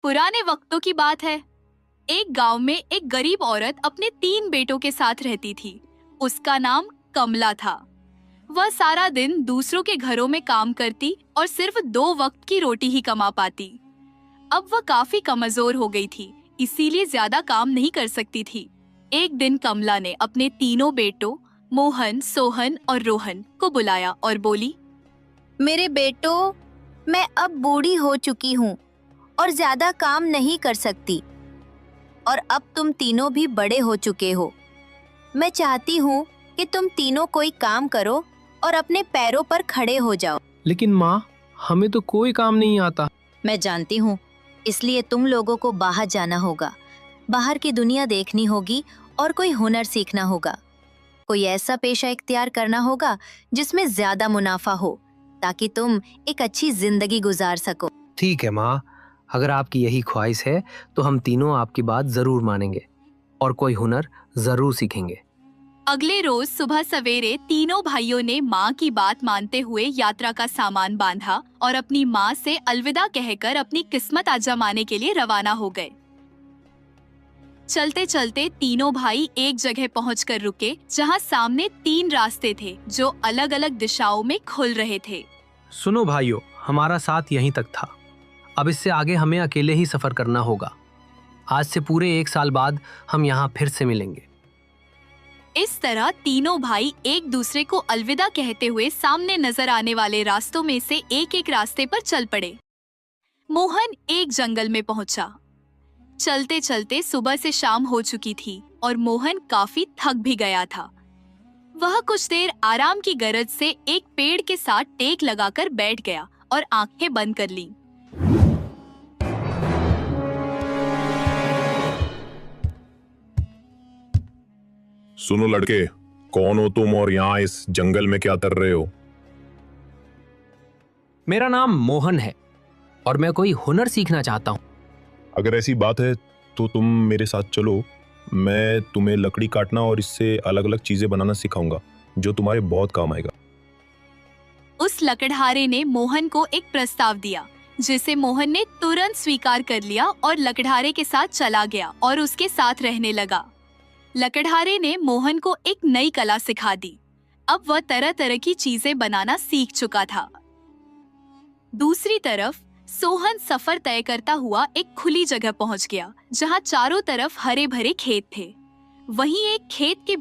पुराने वक्तों की बात है। एक गांव में एक गरीब औरत अपने 3 बेटों के साथ रहती थी। उसका नाम कमला था। वह सारा दिन दूसरों के घरों में काम करती और सिर्फ 2 वक्त की रोटी ही कमा पाती। अब वह काफी कमजोर हो गई थी, इसीलिए ज्यादा काम नहीं कर सकती थी। एक दिन कमला ने अपने तीनों बेटों मोहन, सोहन और रोहन को बुलाया और बोली, मेरे बेटों, मैं अब बूढ़ी हो चुकी हूँ और ज्यादा काम नहीं कर सकती, और अब तुम तीनों भी बड़े हो चुके हो। मैं चाहती हूँ कि तुम तीनों कोई काम करो और अपने पैरों पर खड़े हो जाओ। लेकिन माँ, हमें तो कोई काम नहीं आता। मैं जानती हूँ, इसलिए तुम लोगों को बाहर जाना होगा, बाहर की दुनिया देखनी होगी और कोई हुनर सीखना होगा। कोई ऐसा पेशा इख्तियार करना होगा जिसमें ज्यादा मुनाफा हो, ताकि तुम एक अच्छी जिंदगी गुजार सको। ठीक है माँ, अगर आपकी यही ख्वाहिश है तो हम तीनों आपकी बात जरूर मानेंगे और कोई हुनर जरूर सीखेंगे। अगले रोज सुबह सवेरे तीनों भाइयों ने माँ की बात मानते हुए यात्रा का सामान बांधा और अपनी माँ से अलविदा कहकर अपनी किस्मत आजमाने के लिए रवाना हो गए। चलते चलते तीनों भाई एक जगह पहुंचकर रुके, जहाँ सामने 3 रास्ते थे जो अलग अलग दिशाओं में खुल रहे थे। सुनो भाइयों, हमारा साथ यहीं तक था। अब इससे आगे हमें अकेले ही सफर करना होगा। आज से पूरे 1 साल बाद हम यहाँ फिर से मिलेंगे। इस तरह तीनों भाई एक दूसरे को अलविदा कहते हुए सामने नजर आने वाले रास्तों में से एक रास्ते पर चल पड़े। मोहन एक जंगल में पहुंचा। चलते चलते सुबह से शाम हो चुकी थी और मोहन काफी थक भी गया था। वह कुछ देर आराम की गरज से एक पेड़ के साथ टेक लगाकर बैठ गया और आंखें बंद कर लीं। सुनो लड़के, कौन हो तुम और यहाँ इस जंगल में क्या कर रहे हो? मेरा नाम मोहन है और मैं कोई हुनर सीखना चाहता हूँ। अगर ऐसी बात है तो तुम मेरे साथ चलो। मैं तुम्हें लकड़ी काटना और इससे अलग अलग चीजें बनाना सिखाऊंगा, जो तुम्हारे बहुत काम आएगा। उस लकड़हारे ने मोहन को एक प्रस्ताव दिया, जिसे मोहन ने तुरंत स्वीकार कर लिया और लकड़हारे के साथ चला गया और उसके साथ रहने लगा। लकड़हारे ने मोहन को एक नई कला सिखा दी। अब वह तरह तरह की चीजें बनाना सीख चुका था। दूसरी तरफ सोहन सफर तय करता हुआ एक खुली जगह पहुंच गया, जहां चारों तरफ हरे भरे खेत थे। वहीं एक खेत के